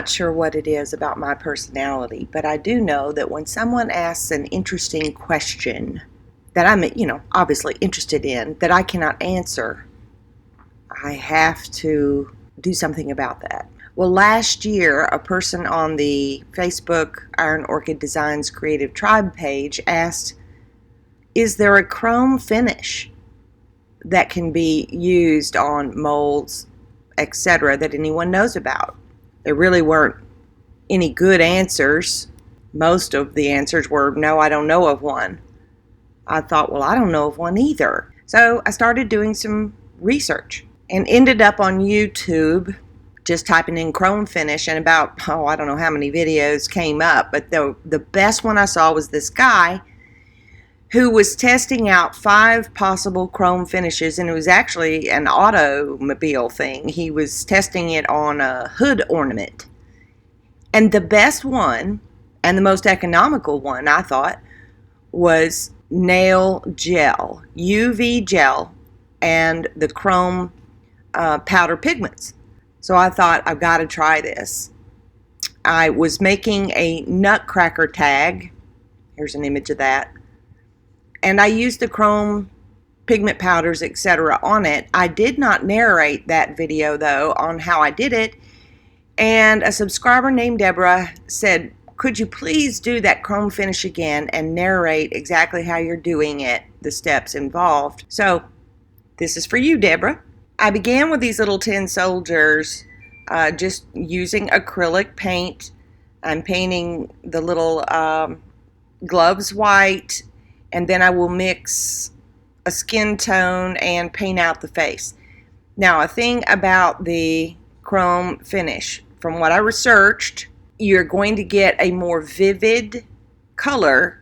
not sure what it is about my personality, but I do know that when someone asks an interesting question that I'm, obviously interested in, that I cannot answer, I have to do something about that. Well, last year, a person on the Facebook Iron Orchid Designs Creative Tribe page asked, is there a chrome finish that can be used on molds, etc., that anyone knows about? There really weren't any good answers. Most of the answers were, no, I don't know of one. I thought, well, I don't know of one either. So I started doing some research and ended up on YouTube just typing in chrome finish, and about, I don't know how many videos came up, but the best one I saw was this guy who was testing out 5 possible chrome finishes, and it was actually an automobile thing. He was testing it on a hood ornament. And the best one, and the most economical one, I thought, was nail gel, UV gel, and the chrome powder pigments. So I thought, I've got to try this. I was making a nutcracker tag. Here's an image of that. And I used the chrome pigment powders, etc. on it. I did not narrate that video, though, on how I did it. And a subscriber named Deborah said, could you please do that chrome finish again and narrate exactly how you're doing it, the steps involved. So this is for you, Deborah. I began with these little tin soldiers, just using acrylic paint. I'm painting the little gloves white, and then I will mix a skin tone and paint out the face. Now, a thing about the chrome finish, from what I researched, you're going to get a more vivid color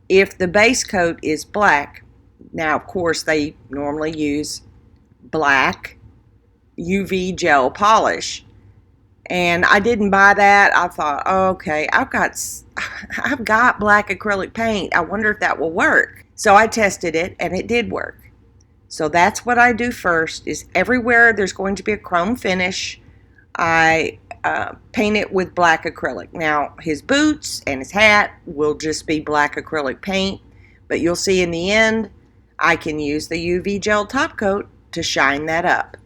if the base coat is black. Now, of course, they normally use black UV gel polish, and I didn't buy that. I thought, oh, okay, I've got black acrylic paint. I wonder if that will work. So I tested it, and it did work. So that's what I do first, is everywhere there's going to be a chrome finish, I paint it with black acrylic. Now, his boots and his hat will just be black acrylic paint, but you'll see in the end, I can use the UV gel top coat to shine that up.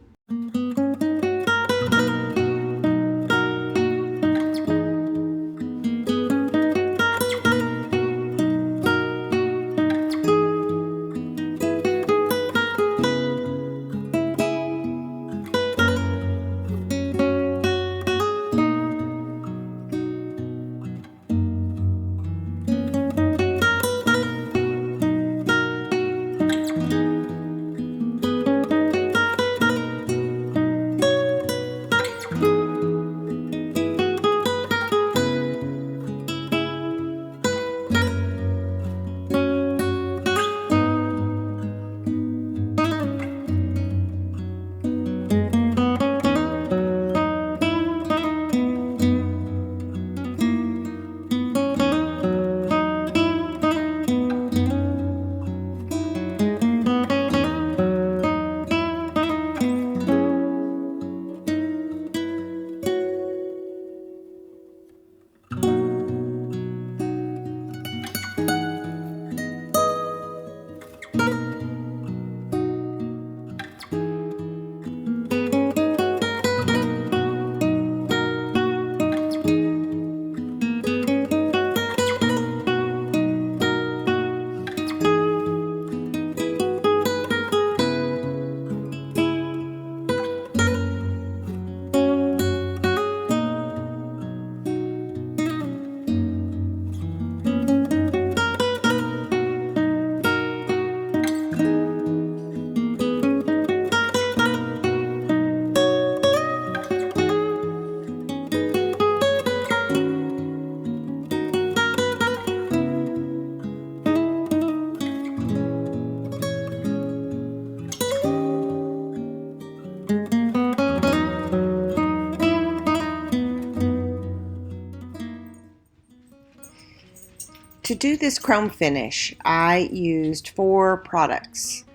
To do this chrome finish, I used 4 products.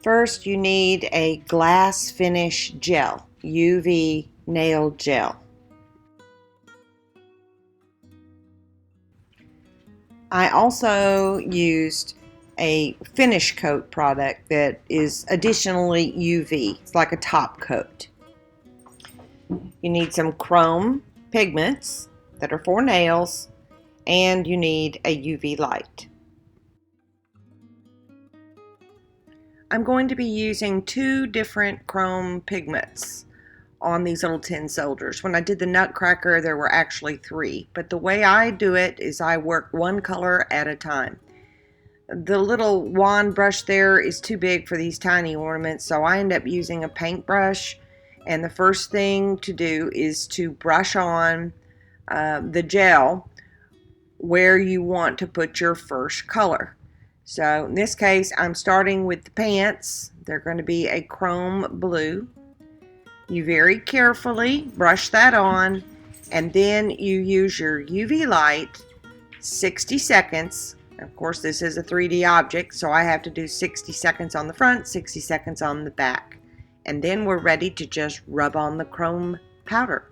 First, you need a glass finish gel, UV nail gel. I also used a finish coat product that is additionally UV. It's like a top coat. You need some chrome pigments that are for nails, and you need a UV light. I'm going to be using 2 different chrome pigments on these little tin soldiers. When I did the Nutcracker, there were actually 3, but the way I do it is I work one color at a time. The little wand brush there is too big for these tiny ornaments, so I end up using a paintbrush, and the first thing to do is to brush on the gel where you want to put your first color. So in this case, I'm starting with the pants. They're going to be a chrome blue. You very carefully brush that on, and then you use your UV light 60 seconds. Of course, this is a 3D object, so I have to do 60 seconds on the front, 60 seconds on the back. And then we're ready to just rub on the chrome powder.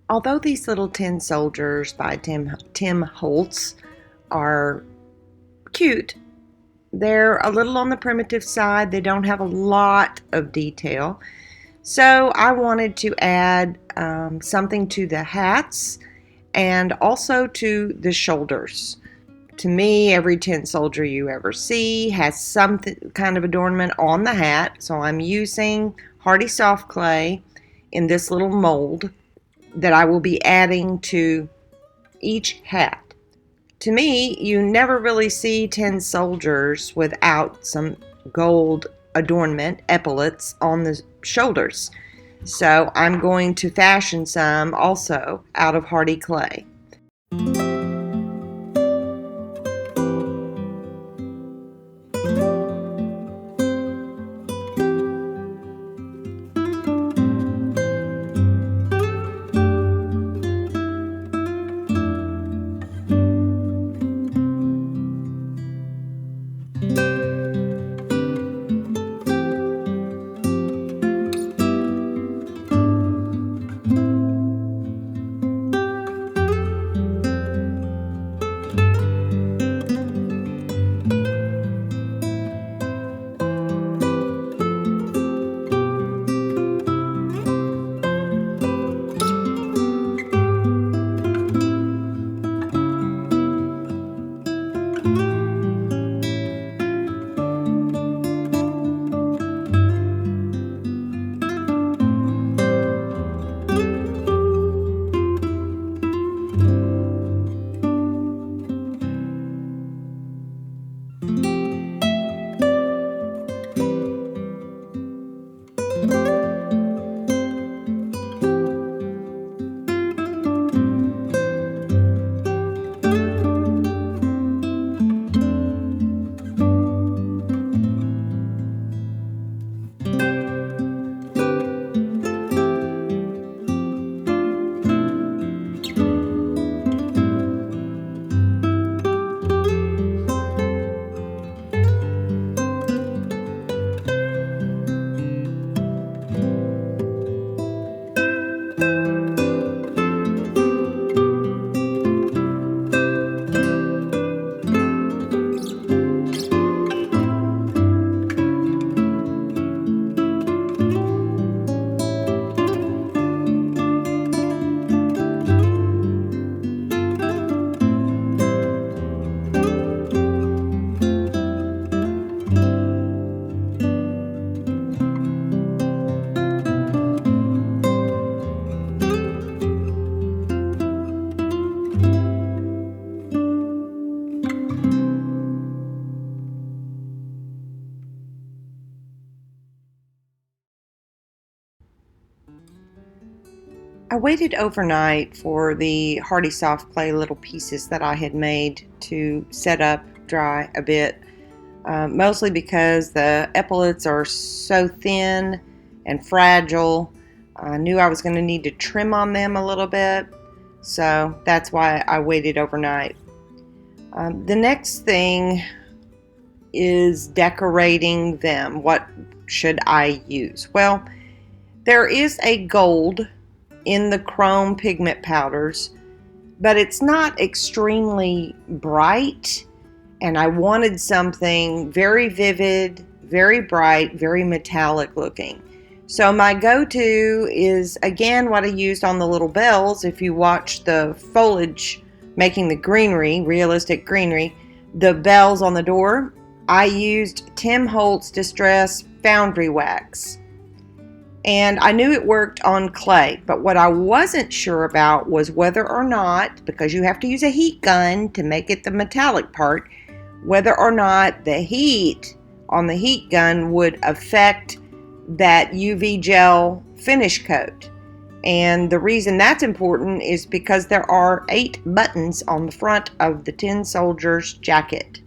Although these little tin soldiers by Tim Holtz are cute, they're a little on the primitive side. They don't have a lot of detail. So I wanted to add something to the hats and also to the shoulders. To me, every tin soldier you ever see has some kind of adornment on the hat. So I'm using Hardy Soft Clay in this little mold that I will be adding to each hat. To me, you never really see tin soldiers without some gold adornment, epaulets on the shoulders. So I'm going to fashion some also out of Hardy clay. I waited overnight for the Hardy Soft Clay little pieces that I had made to set up, dry a bit, mostly because the epaulets are so thin and fragile. I knew I was going to need to trim on them a little bit, so that's why I waited overnight. The next thing is decorating them. What should I use? Well, there is a gold in the chrome pigment powders, but it's not extremely bright, and I wanted something very vivid, very bright, very metallic looking. So my go-to is, again, what I used on the little bells. If you watch the foliage making the greenery, realistic greenery, the bells on the door, I used Tim Holtz Distress Foundry Wax. And I knew it worked on clay, but what I wasn't sure about was whether or not, because you have to use a heat gun to make it the metallic part, whether or not the heat on the heat gun would affect that UV gel finish coat. And the reason that's important is because there are 8 buttons on the front of the tin soldier's jacket,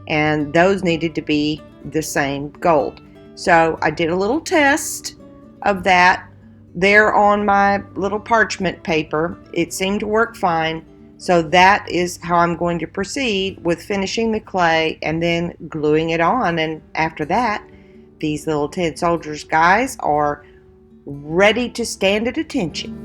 and those needed to be the same gold. So I did a little test of that there on my little parchment paper. It seemed to work fine. So that is how I'm going to proceed with finishing the clay and then gluing it on. And after that, these little tin soldiers guys are ready to stand at attention.